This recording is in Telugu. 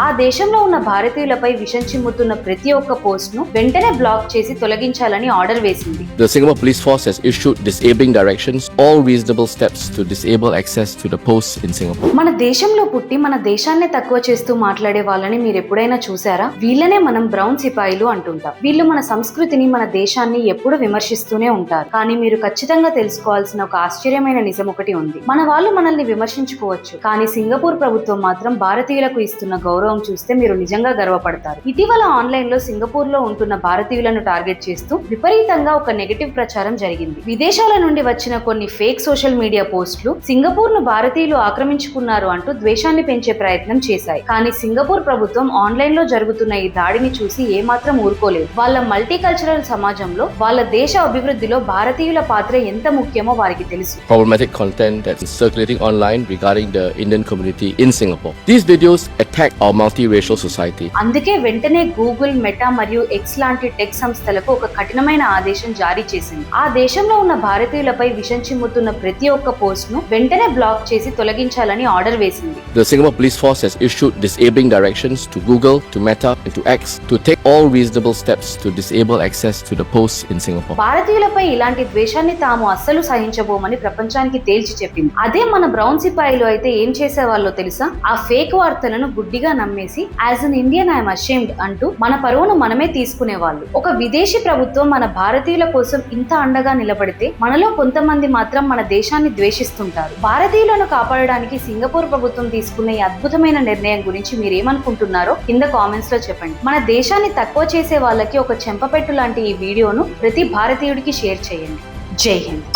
ఆ దేశంలో ఉన్న భారతీయులపై విషం చిమ్ముతున్న ప్రతి ఒక్క పోస్ట్ ను వెంటనే బ్లాక్ చేసి తొలగించాలని ఆర్డర్ వేసింది. The Singapore Police Force has issued disabling directions, all reasonable steps to disable access to the posts in Singapore. మన దేశంలో పుట్టి మన దేశాన్ని తక్కువ చేస్తూ మాట్లాడే వాళ్ళని మీరు ఎప్పుడైనా చూసారా? వీళ్ళనే మనం బ్రౌన్ సిపాయిలు అంటుంటాం. వీళ్ళు మన సంస్కృతిని, మన దేశాన్ని ఎప్పుడు విమర్శిస్తూనే ఉంటారు. కానీ మీరు ఖచ్చితంగా తెలుసుకోవాల్సిన ఒక ఆశ్చర్యమైన నిజం ఒకటి ఉంది. మన వాళ్ళు మనల్ని విమర్శించుకోవచ్చు, కానీ సింగపూర్ ప్రభుత్వం మాత్రం భారతీయులకు ఇస్తున్న గౌరవం చూస్తే మీరు నిజంగా గర్వపడతారు. ఇటీవల ఆన్లైన్ లో సింగపూర్ లో ఉంటున్న భారతీయులను టార్గెట్ చేస్తూ విపరీతంగా ఒక నెగటివ్ ప్రచారం జరిగింది. విదేశాల నుండి వచ్చిన కొన్ని ఫేక్ సోషల్ మీడియా పోస్టులు సింగపూర్ ను భారతీయులు ఆక్రమించుకున్నారు అంటూ ద్వేషాన్ని పెంచే ప్రయత్నం చేశాయి. కానీ సింగపూర్ ప్రభుత్వం ఆన్లైన్ లో జరుగుతున్న ఈ దాడిని చూసి ఏమాత్రం ఊరుకోలేదు. వాళ్ళ మల్టీ కల్చరల్ సమాజంలో వాళ్ళ దేశ అభివృద్ధిలో భారతీయుల పాత్ర ఎంత ముఖ్యమో వారికి తెలుసు. Problematic content that's circulating online regarding the Indian community in Singapore. These videos attack our multiracial society. అందుకే వెంటనే గూగుల్, మెటా మరియు ఎక్స్ లాంటి టెక్ సంస్థలకు ఒక కఠినమైన ఆదేశం జారీ చేసింది. ఆ దేశంలో ఉన్న భారతీయులపై విషం చిమ్ముతున్న ప్రతి ఒక్క పోస్ట్ ను వెంటనే బ్లాక్ చేసి తొలగించాలని ఆర్డర్ వేసింది. The Singapore Police Force has issued disabling directions to Google, to Meta, and to X to take all reasonable steps to disable access to the posts in Singapore. భారతీయులపై ఇలాంటి ద్వేషాన్ని తాము అస్సలు సహించబోమని ప్రపంచానికి తేల్చి చెప్పింది. అదే మన బ్రౌన్ సిపాయిలు అయితే ఏం చేసేవాళ్ళో తెలుసా? ఆ ఫేక్ వార్తలను గుడ్డిగా నమ్మేసి as an Indian I'm ashamed అంటూ మన పరువును మనమే తీసుకునేవాళ్ళు. ఒక విదేశీ ప్రభుత్వం మన భారతీయుల కోసం ఇంత అండగా నిలబడితే మనలో కొంతమంది మాత్రం మన దేశాన్ని ద్వేషిస్తుంటారు. భారతీయులను కాపాడడానికి సింగపూర్ ప్రభుత్వం తీసుకున్న ఈ అద్భుతమైన నిర్ణయం గురించి మీరేమనుకుంటున్నారో కింద కామెంట్స్ లో చెప్పండి. మన దేశాన్ని తక్కువ చేసే వాళ్ళకి ఒక చెంపపెట్టు లాంటి ఈ వీడియోను ప్రతి భారతీయుడికి షేర్ చేయండి. జై హింద్.